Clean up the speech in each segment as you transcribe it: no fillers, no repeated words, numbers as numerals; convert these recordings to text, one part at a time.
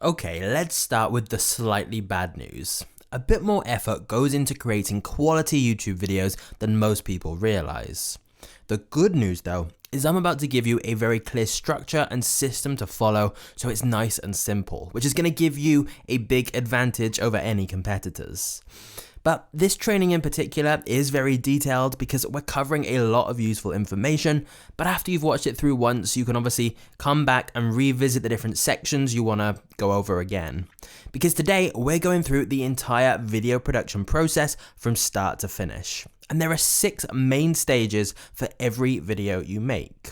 Okay, let's start with the slightly bad news. A bit more effort goes into creating quality YouTube videos than most people realize. The good news though is I'm about to give you a very clear structure and system to follow, so it's nice and simple, which is going to give you a big advantage over any competitors. But this training in particular is very detailed because we're covering a lot of useful information, but after you've watched it through once, you can obviously come back and revisit the different sections you want to go over again. Because today, we're going through the entire video production process from start to finish. And there are 6 main stages for every video you make.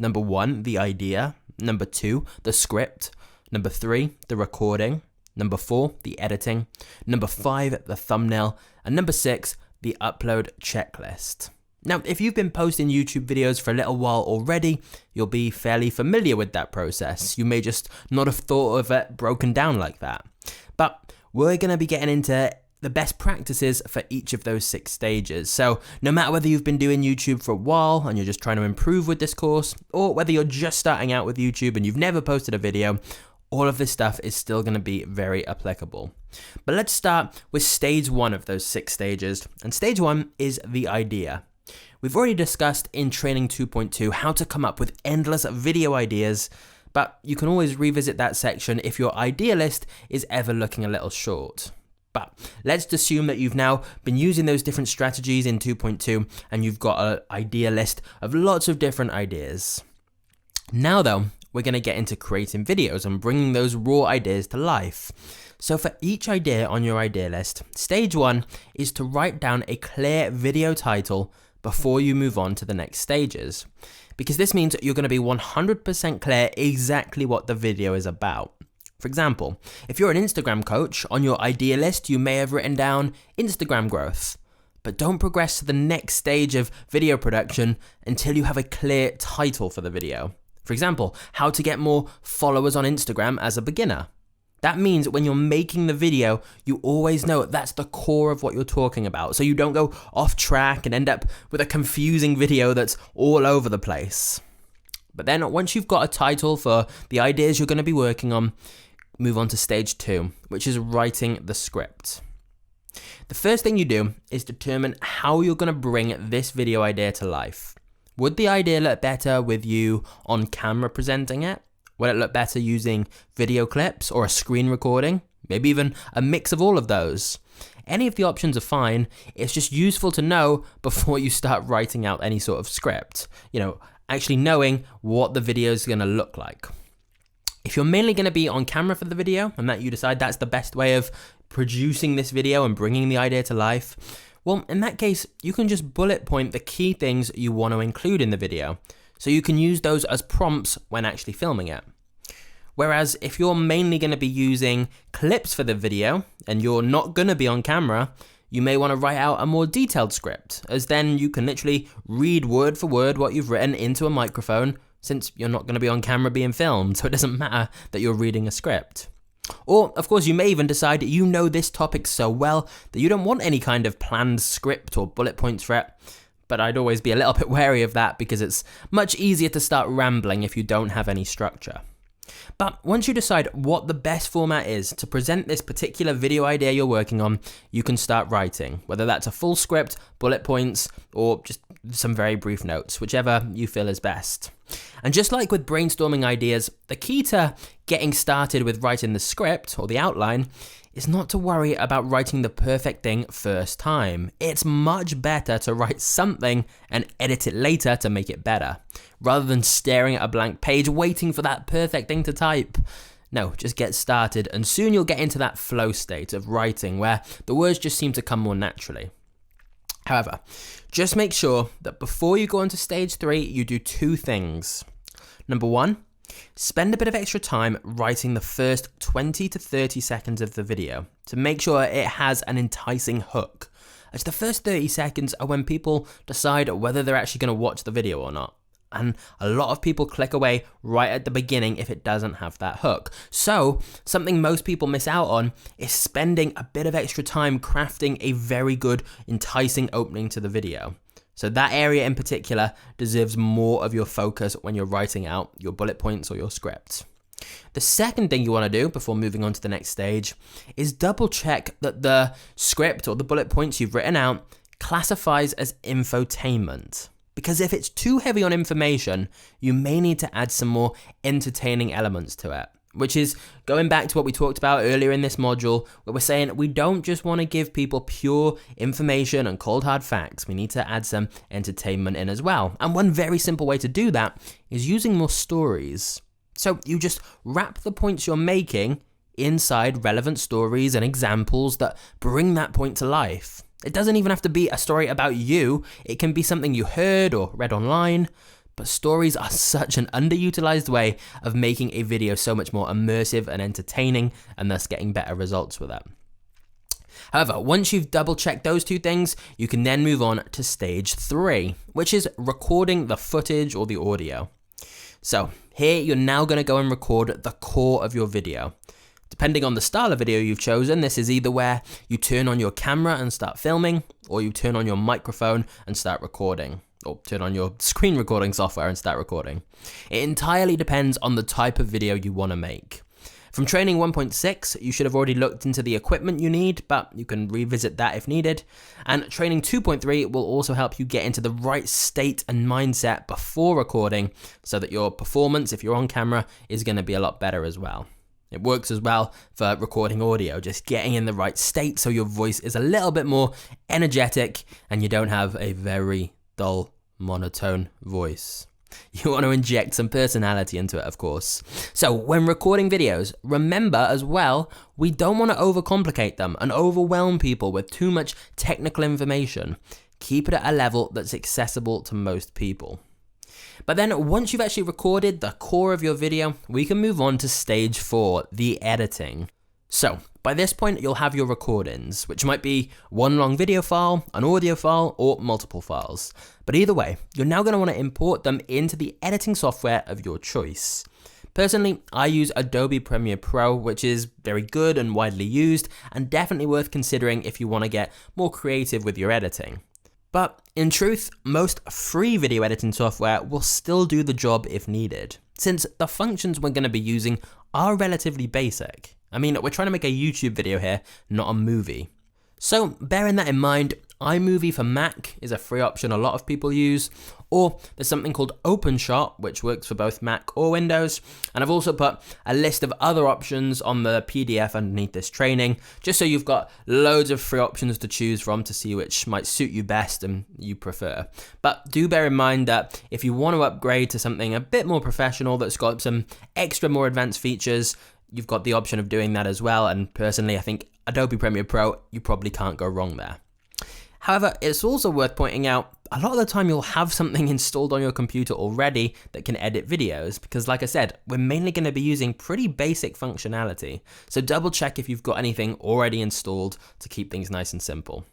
Number 1, the idea. Number 2, the script. Number 3, the recording. Number 4, the editing. Number 5, the thumbnail. And number 6, the upload checklist. Now, if you've been posting YouTube videos for a little while already, you'll be fairly familiar with that process. You may just not have thought of it broken down like that. But we're going to be getting into the best practices for each of those 6 stages. So no matter whether you've been doing YouTube for a while and you're just trying to improve with this course, or whether you're just starting out with YouTube and you've never posted a video, all of this stuff is still going to be very applicable. But let's start with stage 1 of those 6 stages. And stage 1 is the idea. We've already discussed in Training 2.2 how to come up with endless video ideas, but you can always revisit that section if your idea list is ever looking a little short. But let's assume that you've now been using those different strategies in 2.2 and you've got an idea list of lots of different ideas. Now though, we're going to get into creating videos and bringing those raw ideas to life. So for each idea on your idea list, stage 1 is to write down a clear video title before you move on to the next stages. Because this means you're going to be 100% clear exactly what the video is about. For example, if you're an Instagram coach, on your idea list you may have written down Instagram growth. But don't progress to the next stage of video production until you have a clear title for the video. For example, how to get more followers on Instagram as a beginner. That means when you're making the video, you always know that's the core of what you're talking about, so you don't go off track and end up with a confusing video that's all over the place. But then once you've got a title for the ideas you're going to be working on, move on to stage 2, which is writing the script. The first thing you do is determine how you're going to bring this video idea to life. Would the idea look better with you on camera presenting it? Will it look better using video clips or a screen recording? Maybe even a mix of all of those. Any of the options are fine. It's just useful to know before you start writing out any sort of script. Actually knowing what the video is going to look like. If you're mainly going to be on camera for the video and that you decide that's the best way of producing this video and bringing the idea to life, well, in that case, you can just bullet point the key things you want to include in the video, so you can use those as prompts when actually filming it. Whereas if you're mainly going to be using clips for the video and you're not going to be on camera, you may want to write out a more detailed script, as then you can literally read word for word what you've written into a microphone, since you're not going to be on camera being filmed, so it doesn't matter that you're reading a script. Or, of course, you may even decide you know this topic so well that you don't want any kind of planned script or bullet points for it. But I'd always be a little bit wary of that because it's much easier to start rambling if you don't have any structure. But once you decide what the best format is to present this particular video idea you're working on, you can start writing, whether that's a full script, bullet points, or just some very brief notes, whichever you feel is best. And just like with brainstorming ideas, the key to getting started with writing the script or the outline is not to worry about writing the perfect thing first time. It's much better to write something and edit it later to make it better, rather than staring at a blank page waiting for that perfect thing to type. No, just get started and soon you'll get into that flow state of writing where the words just seem to come more naturally. However, just make sure that before you go on to stage 3, you do 2 things. Number 1, spend a bit of extra time writing the first 20 to 30 seconds of the video to make sure it has an enticing hook, as the first 30 seconds are when people decide whether they're actually going to watch the video or not. And a lot of people click away right at the beginning if it doesn't have that hook. So something most people miss out on is spending a bit of extra time crafting a very good, enticing opening to the video. So that area in particular deserves more of your focus when you're writing out your bullet points or your script. The second thing you want to do before moving on to the next stage is double check that the script or the bullet points you've written out classifies as infotainment. Because if it's too heavy on information, you may need to add some more entertaining elements to it. Which is going back to what we talked about earlier in this module, where we're saying we don't just want to give people pure information and cold hard facts. We need to add some entertainment in as well. And one very simple way to do that is using more stories. So you just wrap the points you're making inside relevant stories and examples that bring that point to life. It doesn't even have to be a story about you. It can be something you heard or read online. But stories are such an underutilized way of making a video so much more immersive and entertaining, and thus getting better results with it. However, once you've double checked those two things, you can then move on to stage 3, which is recording the footage or the audio. So here you're now going to go and record the core of your video. Depending on the style of video you've chosen, this is either where you turn on your camera and start filming, or you turn on your microphone and start recording. Or turn on your screen recording software and start recording. It entirely depends on the type of video you want to make. From training 1.6, you should have already looked into the equipment you need, but you can revisit that if needed. And training 2.3 will also help you get into the right state and mindset before recording, so that your performance, if you're on camera, is going to be a lot better as well. It works as well for recording audio, just getting in the right state so your voice is a little bit more energetic and you don't have a very dull, monotone voice. You want to inject some personality into it, of course. So when recording videos, remember as well, we don't want to overcomplicate them and overwhelm people with too much technical information. Keep it at a level that's accessible to most people. But then once you've actually recorded the core of your video, we can move on to stage 4, the editing. So by this point, you'll have your recordings, which might be one long video file, an audio file, or multiple files. But either way, you're now going to want to import them into the editing software of your choice. Personally, I use Adobe Premiere Pro, which is very good and widely used, and definitely worth considering if you want to get more creative with your editing. But in truth, most free video editing software will still do the job if needed, since the functions we're going to be using are relatively basic. I mean, we're trying to make a YouTube video here, not a movie. So bearing that in mind, iMovie for Mac is a free option a lot of people use, or there's something called OpenShot, which works for both Mac or Windows. And I've also put a list of other options on the PDF underneath this training, just so you've got loads of free options to choose from to see which might suit you best and you prefer. But do bear in mind that if you want to upgrade to something a bit more professional that's got some extra more advanced features, you've got the option of doing that as well. And personally, I think Adobe Premiere Pro, you probably can't go wrong there. However, it's also worth pointing out, a lot of the time you'll have something installed on your computer already that can edit videos, because like I said, we're mainly going to be using pretty basic functionality. So double check if you've got anything already installed to keep things nice and simple.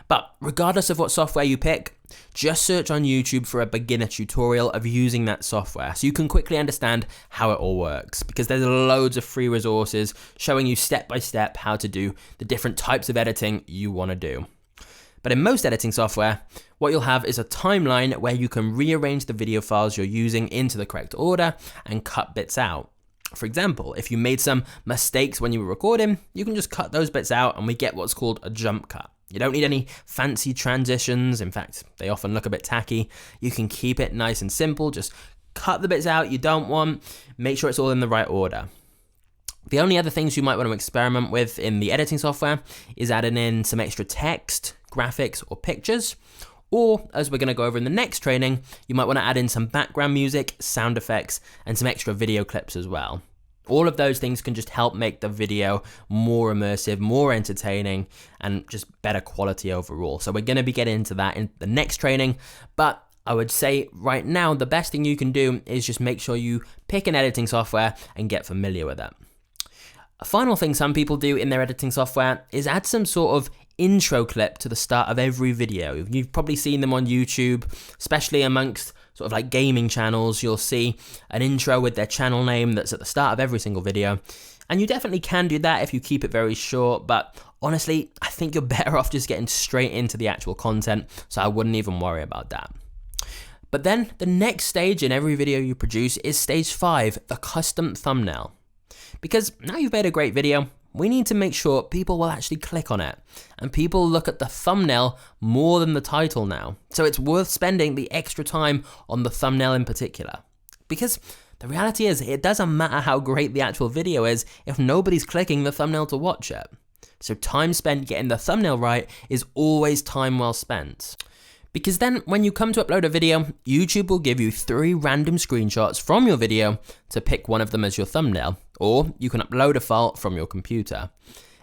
But regardless of what software you pick, just search on YouTube for a beginner tutorial of using that software so you can quickly understand how it all works, because there's loads of free resources showing you step by step how to do the different types of editing you want to do. But in most editing software, what you'll have is a timeline where you can rearrange the video files you're using into the correct order and cut bits out. For example, if you made some mistakes when you were recording, you can just cut those bits out and we get what's called a jump cut. You don't need any fancy transitions. In fact, they often look a bit tacky. You can keep it nice and simple. Just cut the bits out you don't want. Make sure it's all in the right order. The only other things you might want to experiment with in the editing software is adding in some extra text, graphics, or pictures. Or, as we're going to go over in the next training, you might want to add in some background music, sound effects, and some extra video clips as well. All of those things can just help make the video more immersive, more entertaining, and just better quality overall. So we're going to be getting into that in the next training, but I would say right now the best thing you can do is just make sure you pick an editing software and get familiar with it. A final thing some people do in their editing software is add some sort of intro clip to the start of every video. You've probably seen them on YouTube, especially amongst sort of like gaming channels. You'll see an intro with their channel name that's at the start of every single video. And you definitely can do that if you keep it very short, but honestly, I think you're better off just getting straight into the actual content, so I wouldn't even worry about that. But then the next stage in every video you produce is stage 5, the custom thumbnail. Because now you've made a great video, we need to make sure people will actually click on it, and people look at the thumbnail more than the title now. So it's worth spending the extra time on the thumbnail in particular. Because the reality is, it doesn't matter how great the actual video is if nobody's clicking the thumbnail to watch it. So time spent getting the thumbnail right is always time well spent. Because then when you come to upload a video, YouTube will give you 3 random screenshots from your video to pick one of them as your thumbnail, or you can upload a file from your computer.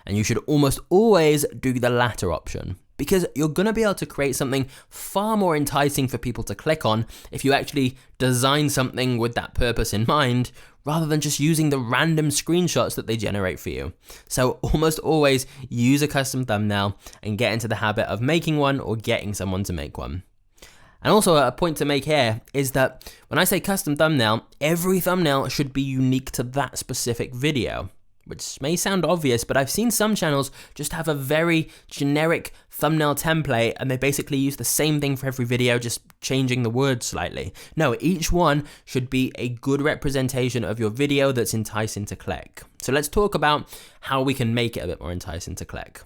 And you should almost always do the latter option, because you're going to be able to create something far more enticing for people to click on if you actually design something with that purpose in mind, rather than just using the random screenshots that they generate for you. So almost always use a custom thumbnail and get into the habit of making one or getting someone to make one. And also a point to make here is that when I say custom thumbnail, every thumbnail should be unique to that specific video. Which may sound obvious, but I've seen some channels just have a very generic thumbnail template and they basically use the same thing for every video, just changing the words slightly. No, each one should be a good representation of your video that's enticing to click. So let's talk about how we can make it a bit more enticing to click.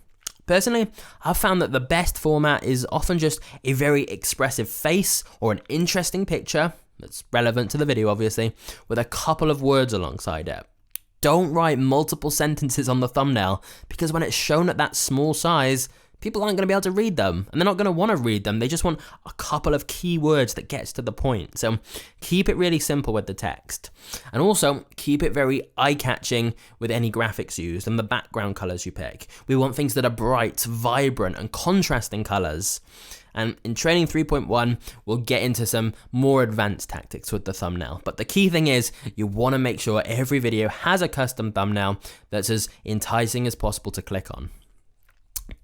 Personally, I've found that the best format is often just a very expressive face or an interesting picture that's relevant to the video, obviously, with a couple of words alongside it. Don't write multiple sentences on the thumbnail, because when it's shown at that small size, people aren't going to be able to read them, and they're not going to want to read them. They just want a couple of key words that gets to the point. So keep it really simple with the text. And also keep it very eye-catching with any graphics used and the background colors you pick. We want things that are bright, vibrant, and contrasting colors. And in training 3.1, we'll get into some more advanced tactics with the thumbnail. But the key thing is, you want to make sure every video has a custom thumbnail that's as enticing as possible to click on.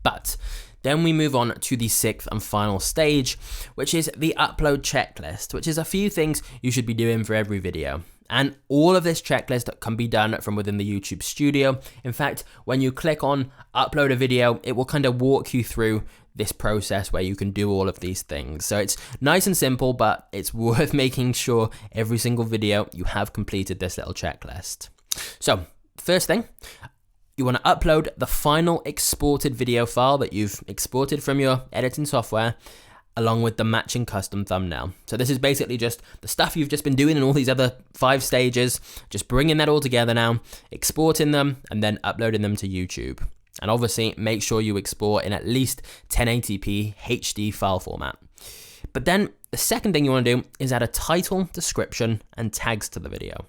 But then we move on to the 6th and final stage, which is the upload checklist, which is a few things you should be doing for every video. And all of this checklist can be done from within the YouTube Studio. In fact, when you click on upload a video, it will kind of walk you through this process where you can do all of these things. So it's nice and simple, but it's worth making sure every single video you have completed this little checklist. So first thing, you want to upload the final exported video file that you've exported from your editing software, along with the matching custom thumbnail. So this is basically just the stuff you've just been doing in all these other 5 stages, just bringing that all together now, exporting them, and then uploading them to YouTube. And obviously make sure you export in at least 1080p HD file format. But then the second thing you want to do is add a title, description, and tags to the video.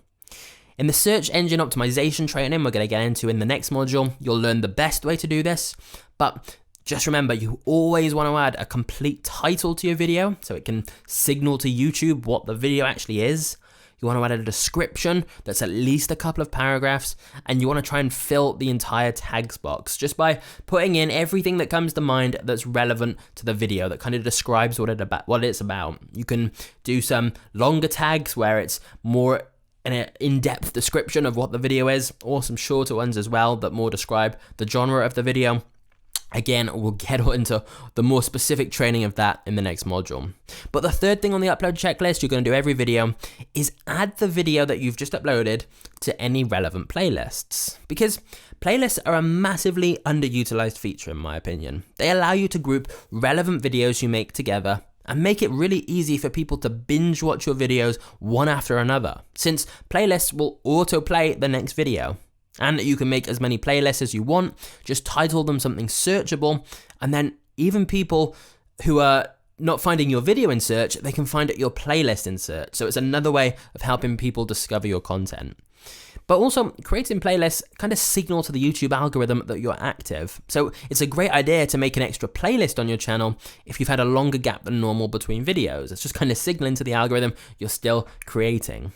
In the search engine optimization training we're going to get into in the next module, you'll learn the best way to do this, but just remember, you always want to add a complete title to your video so it can signal to YouTube what the video actually is. You want to add a description that's at least a couple of paragraphs, and you want to try and fill the entire tags box just by putting in everything that comes to mind that's relevant to the video, that kind of describes what it's about. You can do some longer tags where it's more an in-depth description of what the video is, or some shorter ones as well that more describe the genre of the video. Again, we'll get into the more specific training of that in the next module. But the third thing on the upload checklist you're going to do every video is add the video that you've just uploaded to any relevant playlists. Because playlists are a massively underutilized feature in my opinion. They allow you to group relevant videos you make together and make it really easy for people to binge watch your videos one after another, since playlists will autoplay the next video. And you can make as many playlists as you want, just title them something searchable, and then even people who are not finding your video in search, they can find your playlist in search. So it's another way of helping people discover your content. But also, creating playlists kind of signal to the YouTube algorithm that you're active. So it's a great idea to make an extra playlist on your channel if you've had a longer gap than normal between videos. It's just kind of signaling to the algorithm you're still creating.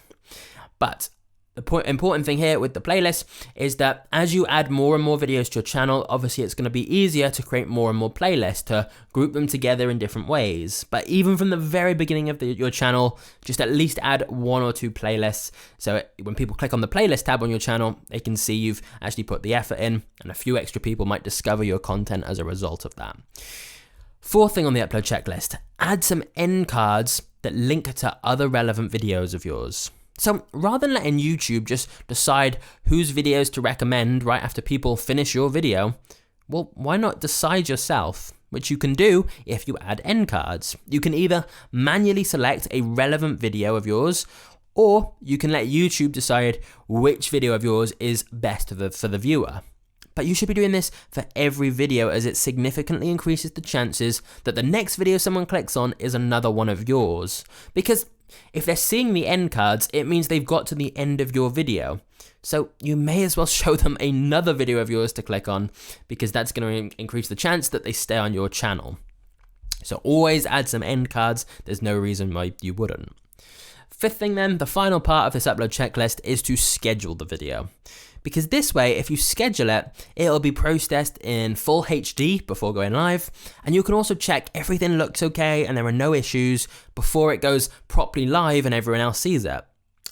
But the important thing here with the playlist is that as you add more and more videos to your channel, obviously it's going to be easier to create more and more playlists, to group them together in different ways. But even from the very beginning of your channel, just at least add 1 or 2 playlists. So when people click on the playlist tab on your channel, they can see you've actually put the effort in, and a few extra people might discover your content as a result of that. Fourth thing on the upload checklist, add some end cards that link to other relevant videos of yours. So rather than letting YouTube just decide whose videos to recommend right after people finish your video, well, why not decide yourself? Which you can do if you add end cards. You can either manually select a relevant video of yours, or you can let YouTube decide which video of yours is best for the viewer. But you should be doing this for every video, as it significantly increases the chances that the next video someone clicks on is another one of yours. Because if they're seeing the end cards, it means they've got to the end of your video. So you may as well show them another video of yours to click on, because that's going to increase the chance that they stay on your channel. So always add some end cards. There's no reason why you wouldn't. Fifth thing then, the final part of this upload checklist is to schedule the video. Because this way, if you schedule it, it'll be processed in full HD before going live, and you can also check everything looks okay and there are no issues before it goes properly live and everyone else sees it.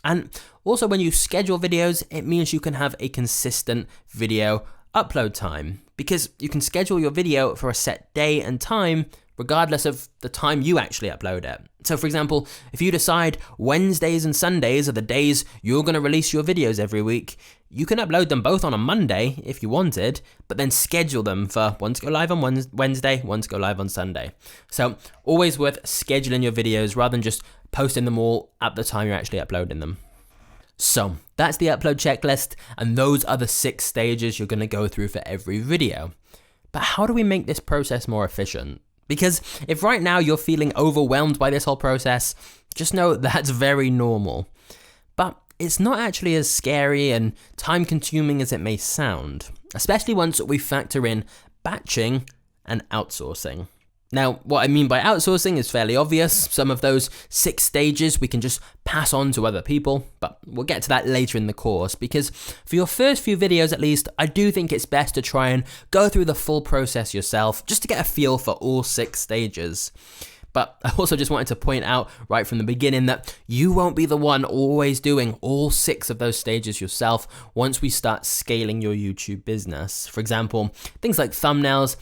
And also when you schedule videos, it means you can have a consistent video upload time, because you can schedule your video for a set day and time regardless of the time you actually upload it. So for example, if you decide Wednesdays and Sundays are the days you're going to release your videos every week, you can upload them both on a Monday if you wanted, but then schedule them for one to go live on Wednesday, one to go live on Sunday. So always worth scheduling your videos rather than just posting them all at the time you're actually uploading them. So that's the upload checklist, and those are the 6 stages you're going to go through for every video. But how do we make this process more efficient? Because if right now you're feeling overwhelmed by this whole process, just know that's very normal. But it's not actually as scary and time-consuming as it may sound, especially once we factor in batching and outsourcing. Now, what I mean by outsourcing is fairly obvious. Some of those 6 stages we can just pass on to other people, but we'll get to that later in the course, because for your first few videos at least, I do think it's best to try and go through the full process yourself, just to get a feel for all 6 stages. But I also just wanted to point out right from the beginning that you won't be the one always doing all 6 of those stages yourself once we start scaling your YouTube business. For example, things like thumbnails.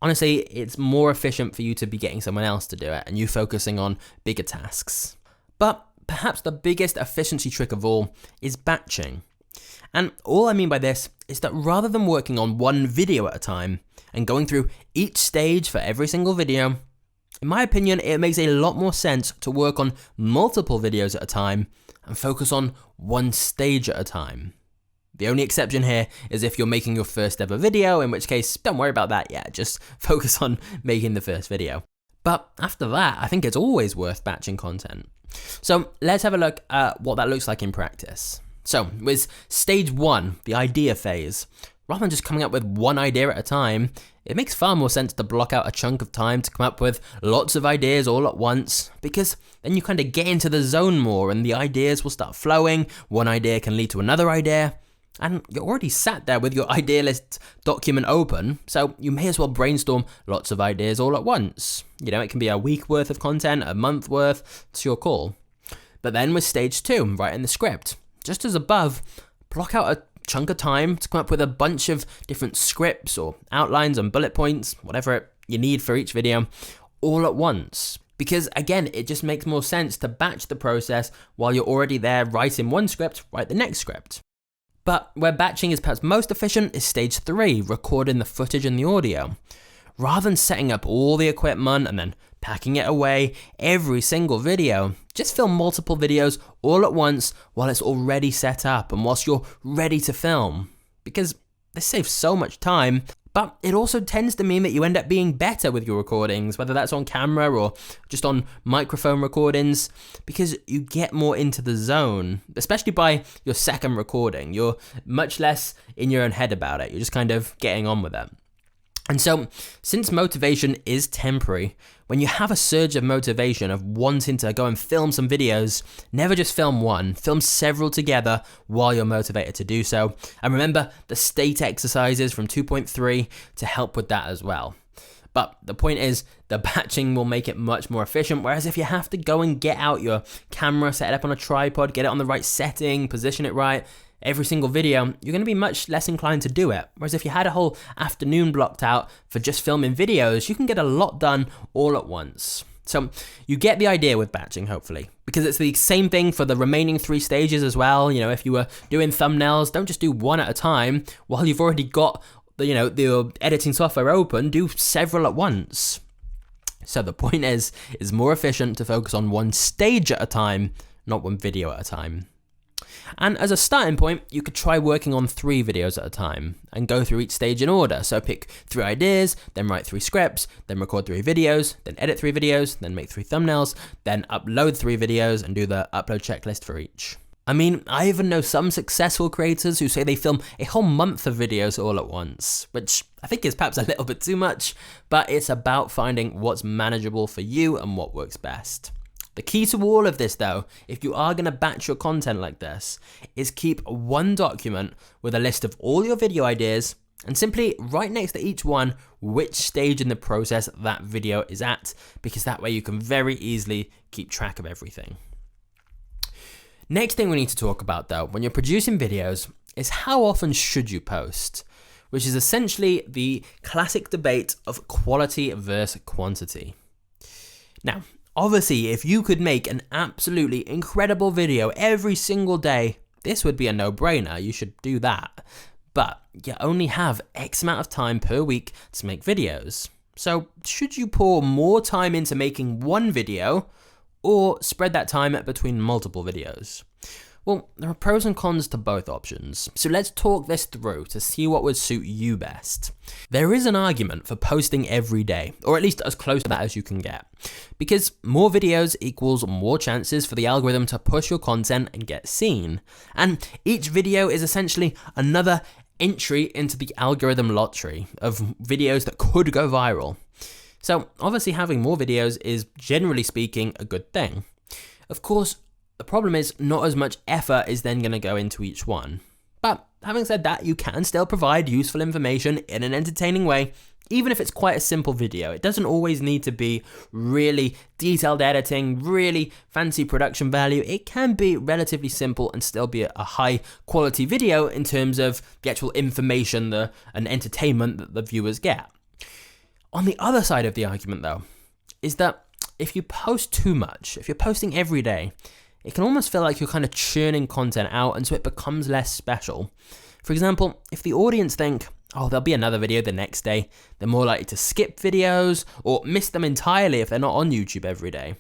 Honestly, it's more efficient for you to be getting someone else to do it and you focusing on bigger tasks. But perhaps the biggest efficiency trick of all is batching. And all I mean by this is that rather than working on one video at a time and going through each stage for every single video, in my opinion, it makes a lot more sense to work on multiple videos at a time and focus on one stage at a time. The only exception here is if you're making your first ever video, in which case, don't worry about that yet, just focus on making the first video. But after that, I think it's always worth batching content. So let's have a look at what that looks like in practice. So with stage 1, the idea phase, rather than just coming up with one idea at a time, it makes far more sense to block out a chunk of time to come up with lots of ideas all at once, because then you kind of get into the zone more and the ideas will start flowing. One idea can lead to another idea. And you're already sat there with your idea list document open, so you may as well brainstorm lots of ideas all at once. You know, it can be a week worth of content, a month worth, it's your call. But then with stage 2, writing the script, just as above, block out a chunk of time to come up with a bunch of different scripts or outlines and bullet points, whatever you need for each video, all at once. Because again, it just makes more sense to batch the process while you're already there writing one script, write the next script. But where batching is perhaps most efficient is stage 3, recording the footage and the audio. Rather than setting up all the equipment and then packing it away every single video, just film multiple videos all at once while it's already set up and whilst you're ready to film. Because this saves so much time, but it also tends to mean that you end up being better with your recordings, whether that's on camera or just on microphone recordings, because you get more into the zone, especially by your second recording. You're much less in your own head about it. You're just kind of getting on with it. And so, since motivation is temporary, when you have a surge of motivation of wanting to go and film some videos, never just film one, film several together while you're motivated to do so. And remember the state exercises from 2.3 to help with that as well. But the point is, the batching will make it much more efficient, whereas if you have to go and get out your camera, set it up on a tripod, get it on the right setting, position it right, every single video, you're going to be much less inclined to do it. Whereas if you had a whole afternoon blocked out for just filming videos, you can get a lot done all at once. So you get the idea with batching, hopefully, because it's the same thing for the remaining 3 stages as well. You know, if you were doing thumbnails, don't just do one at a time while you've already got the editing software open, do several at once. So the point is more efficient to focus on 1 stage at a time, not 1 video at a time. And as a starting point, you could try working on 3 videos at a time and go through each stage in order. So pick 3 ideas, then write 3 scripts, then record 3 videos, then edit 3 videos, then make 3 thumbnails, then upload 3 videos and do the upload checklist for each. I mean, I even know some successful creators who say they film a whole month of videos all at once, which I think is perhaps a little bit too much, but it's about finding what's manageable for you and what works best. The key to all of this though, if you are going to batch your content like this, is keep 1 document with a list of all your video ideas and simply write next to each one which stage in the process that video is at, because that way you can very easily keep track of everything. Next thing we need to talk about though, when you're producing videos, is how often should you post, which is essentially the classic debate of quality versus quantity. Now, obviously, if you could make an absolutely incredible video every single day, this would be a no-brainer, you should do that. But you only have X amount of time per week to make videos. So should you pour more time into making 1 video, or spread that time between multiple videos? Well, there are pros and cons to both options, so let's talk this through to see what would suit you best. There is an argument for posting every day, or at least as close to that as you can get, because more videos equals more chances for the algorithm to push your content and get seen, and each video is essentially another entry into the algorithm lottery of videos that could go viral. So obviously having more videos is, generally speaking, a good thing. Of course, the problem is not as much effort is then going to go into each one. But having said that, you can still provide useful information in an entertaining way, even if it's quite a simple video. It doesn't always need to be really detailed editing, really fancy production value. It can be relatively simple and still be a high quality video in terms of the actual information and entertainment that the viewers get. On the other side of the argument though, is that if you post too much, if you're posting every day, it can almost feel like you're kind of churning content out, and so it becomes less special. For example, if the audience think, oh, there'll be another video the next day, they're more likely to skip videos or miss them entirely if they're not on YouTube every day.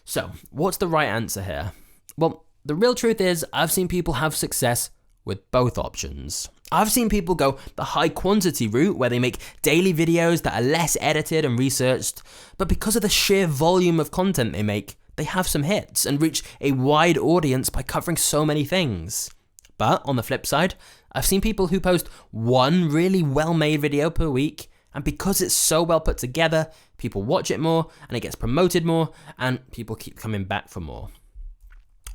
So, what's the right answer here? Well, the real truth is, I've seen people have success with both options. I've seen people go the high quantity route where they make daily videos that are less edited and researched, but because of the sheer volume of content they make, they have some hits and reach a wide audience by covering so many things. But on the flip side, I've seen people who post 1 really well-made video per week, and because it's so well put together, people watch it more and it gets promoted more and people keep coming back for more.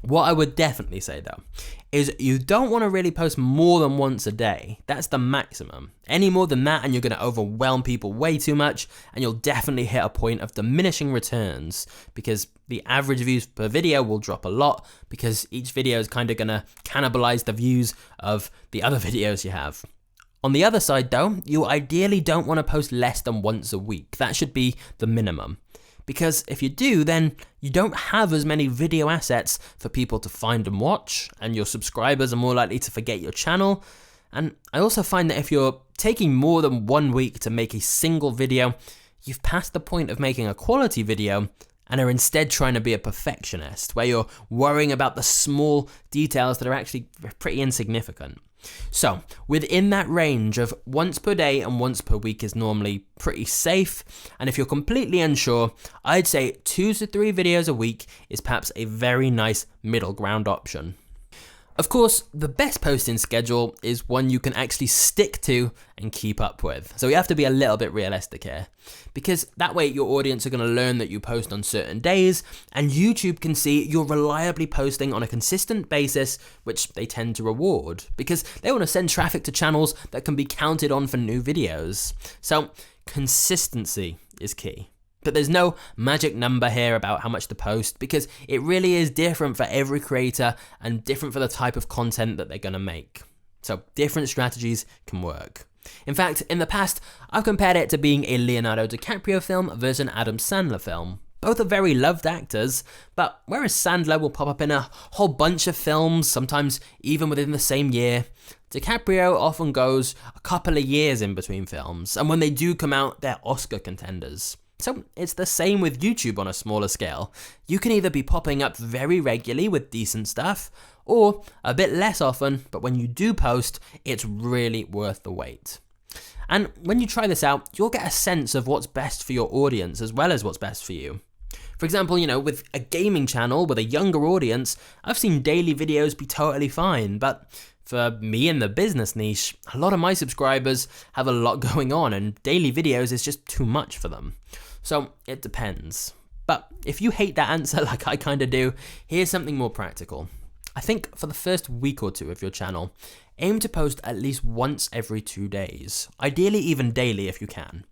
What I would definitely say though, is you don't want to really post more than once a day. That's the maximum. Any more than that and you're going to overwhelm people way too much, and you'll definitely hit a point of diminishing returns, because the average views per video will drop a lot, because each video is kind of going to cannibalize the views of the other videos you have. On the other side though, you ideally don't want to post less than once a week. That should be the minimum. Because if you do, then you don't have as many video assets for people to find and watch, and your subscribers are more likely to forget your channel. And I also find that if you're taking more than 1 week to make a single video, you've passed the point of making a quality video and are instead trying to be a perfectionist, where you're worrying about the small details that are actually pretty insignificant. So within that range of once per day and once per week is normally pretty safe, and if you're completely unsure, I'd say 2 to 3 videos a week is perhaps a very nice middle ground option. Of course, the best posting schedule is one you can actually stick to and keep up with. So you have to be a little bit realistic here, because that way your audience are going to learn that you post on certain days, and YouTube can see you're reliably posting on a consistent basis, which they tend to reward, because they want to send traffic to channels that can be counted on for new videos. So consistency is key. But there's no magic number here about how much to post, because it really is different for every creator and different for the type of content that they're going to make. So different strategies can work. In fact, in the past, I've compared it to being a Leonardo DiCaprio film versus an Adam Sandler film. Both are very loved actors, but whereas Sandler will pop up in a whole bunch of films, sometimes even within the same year, DiCaprio often goes a couple of years in between films, and when they do come out, they're Oscar contenders. So it's the same with YouTube on a smaller scale. You can either be popping up very regularly with decent stuff, or a bit less often, but when you do post, it's really worth the wait. And when you try this out, you'll get a sense of what's best for your audience as well as what's best for you. For example, with a gaming channel with a younger audience, I've seen daily videos be totally fine, but for me in the business niche, a lot of my subscribers have a lot going on and daily videos is just too much for them. So it depends. But if you hate that answer like I kind of do, here's something more practical. I think for the first week or two of your channel, aim to post at least once every 2 days, ideally even daily if you can.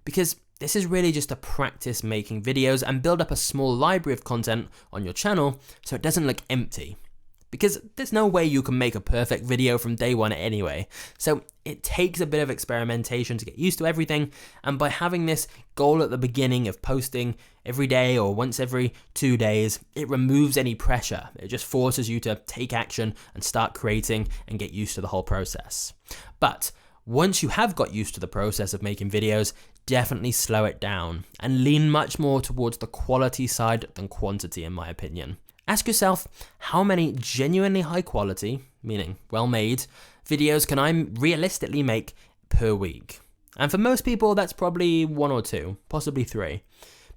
Because this is really just to practice making videos and build up a small library of content on your channel so it doesn't look empty. Because there's no way you can make a perfect video from day one anyway, so it takes a bit of experimentation to get used to everything, and by having this goal at the beginning of posting every day or once every 2 days, it removes any pressure. It just forces you to take action and start creating and get used to the whole process. But once you have got used to the process of making videos, definitely slow it down and lean much more towards the quality side than quantity, in my opinion. Ask yourself, how many genuinely high quality, meaning well made, videos can I realistically make per week? And for most people, that's probably 1 or 2, possibly 3.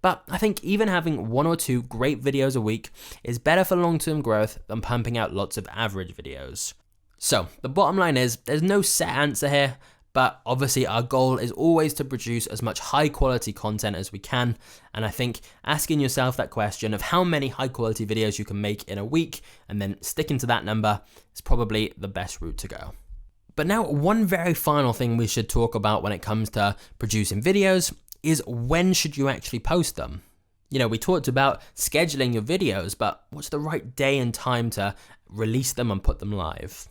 But I think even having 1 or 2 great videos a week is better for long-term growth than pumping out lots of average videos. So the bottom line is, there's no set answer here, but obviously our goal is always to produce as much high quality content as we can. And I think asking yourself that question of how many high quality videos you can make in a week and then sticking to that number is probably the best route to go. But now one very final thing we should talk about when it comes to producing videos is when should you actually post them? We talked about scheduling your videos, but what's the right day and time to release them and put them live?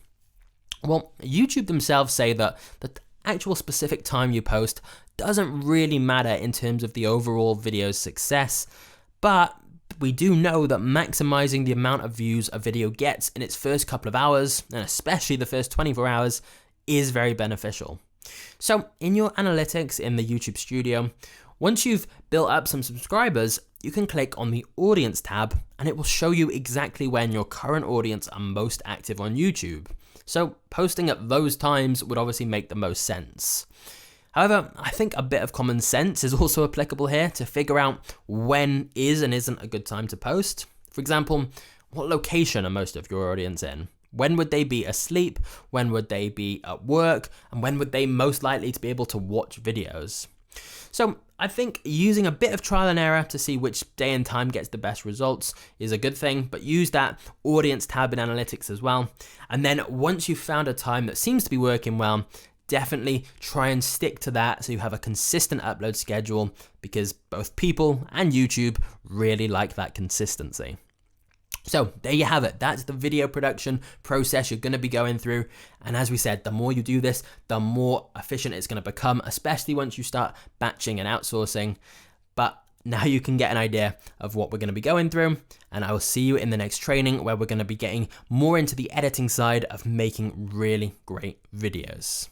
Well, YouTube themselves say that the actual specific time you post doesn't really matter in terms of the overall video's success, but we do know that maximizing the amount of views a video gets in its first couple of hours, and especially the first 24 hours, is very beneficial. So in your analytics in the YouTube Studio, once you've built up some subscribers, you can click on the Audience tab and it will show you exactly when your current audience are most active on YouTube. So posting at those times would obviously make the most sense. However, I think a bit of common sense is also applicable here to figure out when is and isn't a good time to post. For example, what location are most of your audience in? When would they be asleep? When would they be at work? And when would they most likely to be able to watch videos? So I think using a bit of trial and error to see which day and time gets the best results is a good thing, but use that Audience tab in analytics as well. And then once you've found a time that seems to be working well, definitely try and stick to that so you have a consistent upload schedule, because both people and YouTube really like that consistency. So there you have it. That's the video production process you're going to be going through. And as we said, the more you do this, the more efficient it's going to become, especially once you start batching and outsourcing. But now you can get an idea of what we're going to be going through. And I will see you in the next training where we're going to be getting more into the editing side of making really great videos.